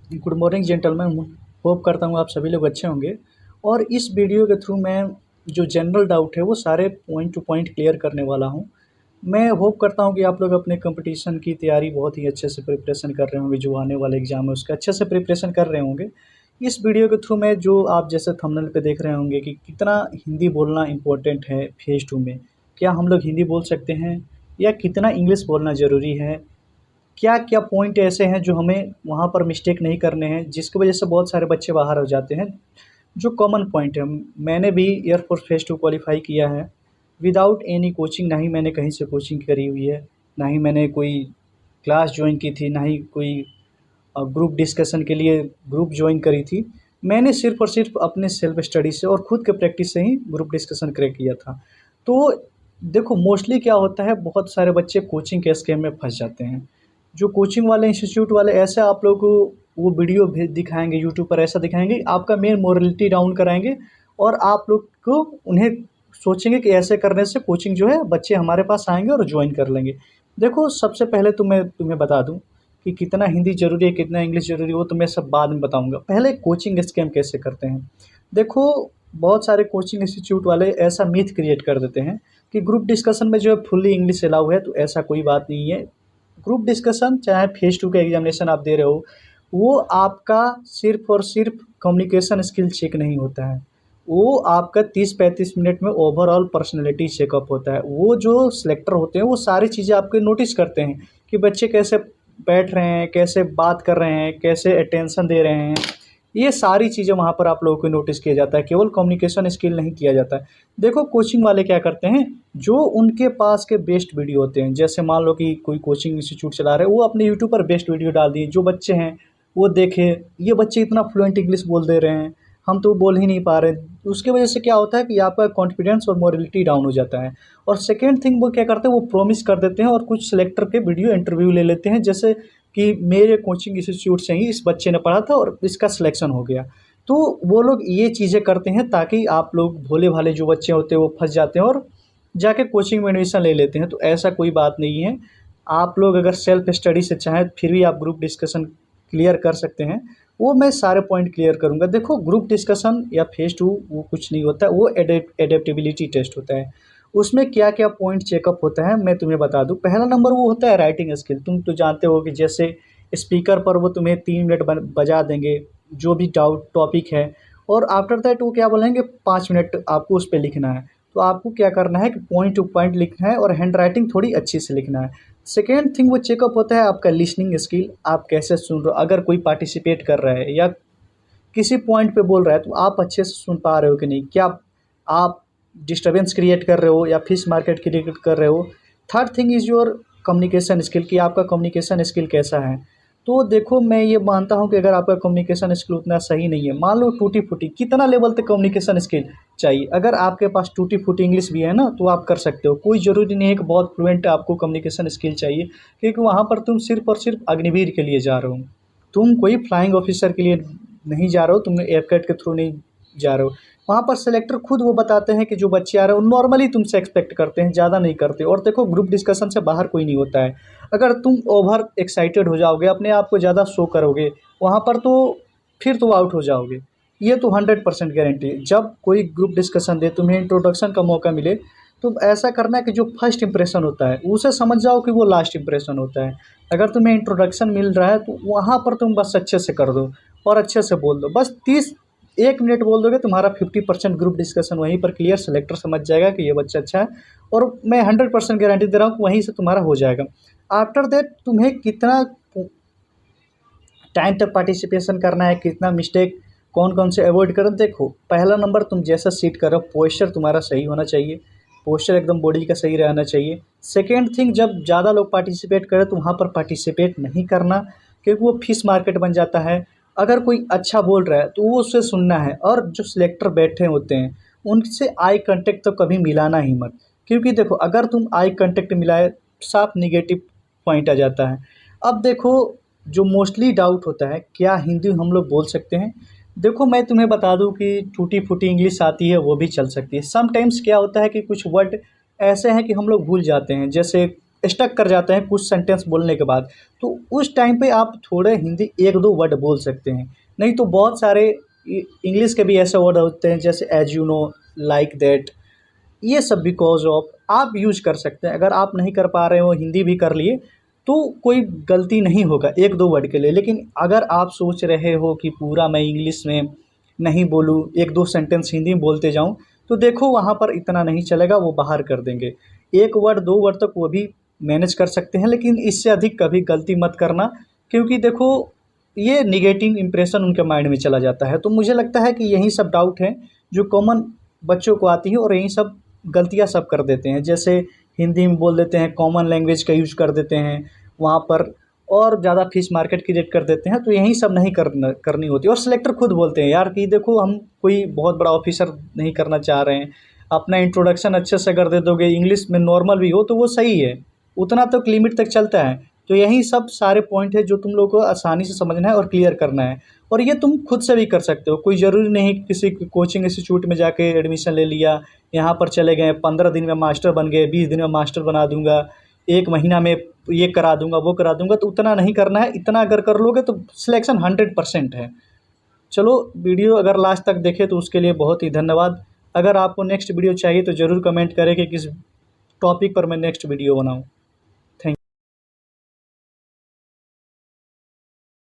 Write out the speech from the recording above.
Good morning gentleman. Hope करता हूँ आप सभी लोग अच्छे होंगे। और इस वीडियो के थ्रू मैं जो जनरल डाउट है वो सारे पॉइंट टू पॉइंट क्लियर करने वाला हूँ। मैं होप करता हूँ कि आप लोग अपने कंपटीशन की तैयारी बहुत ही अच्छे से प्रिपरेशन कर रहे होंगे, जो आने वाले एग्ज़ाम है उसका अच्छे से प्रिपरेशन कर रहे होंगे। इस वीडियो के थ्रू मैं जो आप जैसे थंबनेल पे देख रहे होंगे कि कितना हिंदी बोलना इम्पोर्टेंट है फेज़ 2 में। क्या हम लोग हिंदी बोल सकते हैं या कितना इंग्लिश बोलना ज़रूरी है? क्या-क्या पॉइंट ऐसे हैं जो हमें वहाँ पर मिस्टेक नहीं करने हैं, जिसकी वजह से बहुत सारे बच्चे बाहर हो जाते हैं, जो कॉमन पॉइंट है। मैंने भी एयर फोर्स फेज़ 2 क्वालीफाई किया है, विदाउट एनी कोचिंग। ना ही मैंने कहीं से कोचिंग करी हुई है, ना ही मैंने कोई क्लास जॉइन की थी, ना ही कोई ग्रुप डिस्कशन के लिए ग्रुप जॉइन करी थी। मैंने सिर्फ़ और सिर्फ़ अपने सेल्फ स्टडी से और खुद के प्रैक्टिस से ही ग्रुप डिस्कशन क्रैक किया था। तो देखो मोस्टली क्या होता है, बहुत सारे बच्चे कोचिंग के स्कैम में फँस जाते हैं। जो कोचिंग वाले इंस्टीट्यूट वाले ऐसा आप लोगों को वो वीडियो भेज दिखाएँगे यूट्यूब पर, ऐसा दिखाएँगे, आपका मेन मोरलिटी डाउन कराएँगे और आप लोग को उन्हें सोचेंगे कि ऐसे करने से कोचिंग जो है बच्चे हमारे पास आएँगे और जॉइन कर लेंगे। देखो सबसे पहले तो मैं तुम्हें बता दूँ कि कितना हिंदी ज़रूरी है, कितना इंग्लिश ज़रूरी है, वो तो मैं सब बाद में बताऊँगा। पहले कोचिंग स्कैम कैसे करते हैं। देखो, बहुत सारे कोचिंग इंस्टीट्यूट वाले ऐसा मिथ क्रिएट कर देते हैं कि ग्रुप डिस्कशन में जो है फुल्ली इंग्लिश अलाउ है, तो ऐसा कोई बात नहीं है। ग्रुप डिस्कशन चाहे फेज़ 2 का एग्ज़ामिनेशन आप दे रहे हो, वो आपका सिर्फ़ और सिर्फ़ कम्युनिकेशन स्किल चेक नहीं होता है। वो आपका 30-35 मिनट में ओवरऑल पर्सनैलिटी चेकअप होता है। वो जो सिलेक्टर होते हैं, वो सारी चीज़ें आपके नोटिस करते हैं कि बच्चे कैसे बैठ रहे हैं, कैसे बात कर रहे हैं, कैसे अटेंशन दे रहे हैं। ये सारी चीज़ें वहाँ पर आप लोगों को नोटिस किया जाता है, केवल कम्युनिकेशन स्किल नहीं किया जाता है। देखो कोचिंग वाले क्या करते हैं, जो उनके पास के बेस्ट वीडियो होते हैं, जैसे मान लो कि कोई कोचिंग इंस्टीट्यूट चला रहे हैं, वो अपने यूट्यूब पर बेस्ट वीडियो डाल दिए, जो बच्चे हैं वो देखें, ये बच्चे इतना फ्लुएंट इंग्लिश बोल दे रहे हैं, हम तो बोल ही नहीं पा रहे। उसकी वजह से क्या होता है कि आपका कॉन्फिडेंस और मोरलिटी डाउन हो जाता है। और सेकंड थिंग वो क्या करते हैं, वो प्रॉमिस कर देते हैं और कुछ सिलेक्टर के वीडियो इंटरव्यू ले लेते हैं, जैसे कि मेरे कोचिंग इंस्टीट्यूट से ही इस बच्चे ने पढ़ा था और इसका सिलेक्शन हो गया। तो वो लोग ये चीज़ें करते हैं ताकि आप लोग भोले-भाले जो बच्चे होते हैं वो फँस जाते हैं और जाके कोचिंग में एडमिशन ले लेते हैं। तो ऐसा कोई बात नहीं है। आप लोग अगर सेल्फ स्टडी से चाहें फिर भी आप ग्रुप डिस्कशन क्लियर कर सकते हैं। वो मैं सारे पॉइंट क्लियर करूँगा। देखो ग्रुप डिस्कशन या फेज़ 2 वो कुछ नहीं होता है, वो एडेप्टेबिलिटी टेस्ट होता है। उसमें क्या-क्या पॉइंट चेकअप होता है मैं तुम्हें बता दूँ। पहला नंबर वो होता है राइटिंग स्किल। तुम तो जानते हो कि जैसे स्पीकर पर वो तुम्हें 3 मिनट बजा देंगे, जो भी डाउट टॉपिक है, और आफ्टर दैट वो क्या बोलेंगे 5 मिनट आपको उस पे लिखना है। तो आपको क्या करना है कि पॉइंट टू पॉइंट लिखना है और हैंडराइटिंग थोड़ी अच्छी से लिखना है। सेकंड थिंग वो चेकअप होता है आपका लिसनिंग स्किल, आप कैसे सुन रहे हो। अगर कोई पार्टिसिपेट कर रहा है या किसी पॉइंट पे बोल रहा है तो आप अच्छे से सुन पा रहे हो कि नहीं, क्या आप डिस्टरबेंस क्रिएट कर रहे हो या फिश मार्केट क्रिएट कर रहे हो। Third thing is your communication skill, कि आपका कम्युनिकेशन स्किल कैसा है। तो देखो मैं ये मानता हूँ कि अगर आपका कम्युनिकेशन स्किल उतना सही नहीं है, मान लो टूटी-फूटी, कितना लेवल तक कम्युनिकेशन स्किल चाहिए। अगर आपके पास टूटी-फूटी इंग्लिश भी है ना, तो आप कर सकते हो। कोई ज़रूरी नहीं है कि बहुत फ्लुएंट आपको कम्युनिकेशन स्किल चाहिए, क्योंकि वहाँ पर तुम सिर्फ़ और सिर्फ़ अग्निवीर के लिए जा रहे हो। तुम कोई फ्लाइंग ऑफिसर के लिए नहीं जा रहे हो, तुम एयरकट के थ्रू नहीं जा रहे हो। वहाँ पर सेलेक्टर खुद वो बताते हैं कि जो बच्चे आ रहे हैं वो नॉर्मली तुमसे एक्सपेक्ट करते हैं, ज़्यादा नहीं करते। और देखो ग्रुप डिस्कशन से बाहर कोई नहीं होता है। अगर तुम ओवर एक्साइटेड हो जाओगे, अपने आप को ज़्यादा शो करोगे वहाँ पर, तो फिर तो आउट हो जाओगे। ये तो 100% गारंटी है। जब कोई ग्रुप डिस्कशन दे, तुम्हें इंट्रोडक्शन का मौका मिले, तो ऐसा करना है कि जो फर्स्ट इंप्रेशन होता है उसे समझ जाओ कि वो लास्ट इंप्रेशन होता है। अगर तुम्हें इंट्रोडक्शन मिल रहा है तो वहाँ पर तुम बस अच्छे से कर दो और अच्छे से बोल दो। बस 1 मिनट बोल दोगे, तुम्हारा 50% ग्रुप डिस्कशन वहीं पर क्लियर, सेलेक्टर समझ जाएगा कि ये बच्चा अच्छा है। और मैं 100% गारंटी दे रहा हूँ कि वहीं से तुम्हारा हो जाएगा। आफ्टर दैट तुम्हें कितना टाइम तक पार्टिसिपेशन करना है, कितना मिस्टेक कौन-कौन से अवॉइड करना। देखो पहला नंबर, तुम जैसा सीट कर रहे हो पोस्चर तुम्हारा सही होना चाहिए। पोस्चर एकदम बॉडी का सही रहना चाहिए। सेकंड थिंग, जब ज़्यादा लोग पार्टिसिपेट करें तो वहाँ पर पार्टिसिपेट नहीं करना, क्योंकि वो फिश मार्केट बन जाता है। अगर कोई अच्छा बोल रहा है तो वो उससे सुनना है, और जो सिलेक्टर बैठे होते हैं उनसे आई कांटेक्ट तो कभी मिलाना ही मत। क्योंकि देखो अगर तुम आई कांटेक्ट मिलाए, साफ नेगेटिव पॉइंट आ जाता है। अब देखो जो मोस्टली डाउट होता है, क्या हिंदी हम लोग बोल सकते हैं। देखो मैं तुम्हें बता दूं कि टूटी-फूटी इंग्लिश आती है वो भी चल सकती है। समटाइम्स क्या होता है कि कुछ वर्ड ऐसे हैं कि हम लोग भूल जाते हैं, जैसे स्टक कर जाते हैं कुछ सेंटेंस बोलने के बाद, तो उस टाइम पे आप थोड़े हिंदी 1-2 वर्ड बोल सकते हैं। नहीं तो बहुत सारे इंग्लिश के भी ऐसे वर्ड होते हैं जैसे as you know, like that, ये सब बिकॉज़ ऑफ आप यूज़ कर सकते हैं। अगर आप नहीं कर पा रहे हो, हिंदी भी कर लिए, तो कोई गलती नहीं होगा 1-2 वर्ड के लिए। लेकिन अगर आप सोच रहे हो कि पूरा मैं इंग्लिश में नहीं बोलूँ, 1-2 सेंटेंस हिंदी में बोलते जाऊँ, तो देखो वहाँ पर इतना नहीं चलेगा, वो बाहर कर देंगे। 1 वर्ड 2 वर्ड तक वो भी मैनेज कर सकते हैं, लेकिन इससे अधिक कभी गलती मत करना, क्योंकि देखो ये नेगेटिव इंप्रेशन उनके माइंड में चला जाता है। तो मुझे लगता है कि यही सब डाउट हैं जो कॉमन बच्चों को आती है और यही सब गलतियाँ सब कर देते हैं। जैसे हिंदी में बोल देते हैं, कॉमन लैंग्वेज का यूज़ कर देते हैं वहाँ पर, और ज़्यादा फिश मार्केट क्रिएट कर देते हैं। तो यही सब नहीं करनी होती। और सिलेक्टर खुद बोलते हैं यार कि देखो हम कोई बहुत बड़ा ऑफिसर नहीं करना चाह रहे हैं, अपना इंट्रोडक्शन अच्छे से अगर दे दोगे, इंग्लिश में नॉर्मल भी हो तो वो सही है, उतना तक लिमिट तक चलता है। तो यही सब सारे पॉइंट है जो तुम लोगों को आसानी से समझना है और क्लियर करना है। और ये तुम खुद से भी कर सकते हो, कोई ज़रूरी नहीं किसी कोचिंग इंस्टीट्यूट में जाके एडमिशन ले लिया, यहाँ पर चले गए, 15 दिन में मास्टर बन गए, 20 दिन में मास्टर बना दूंगा, 1 महीना में ये करा दूंगा वो करा दूंगा, तो उतना नहीं करना है। इतना अगर कर लोगे तो सिलेक्शन 100% है। चलो, वीडियो अगर लास्ट तक देखे तो उसके लिए बहुत ही धन्यवाद। अगर आपको नेक्स्ट वीडियो चाहिए तो ज़रूर कमेंट करें कि किस टॉपिक पर मैं नेक्स्ट वीडियो बनाऊँ।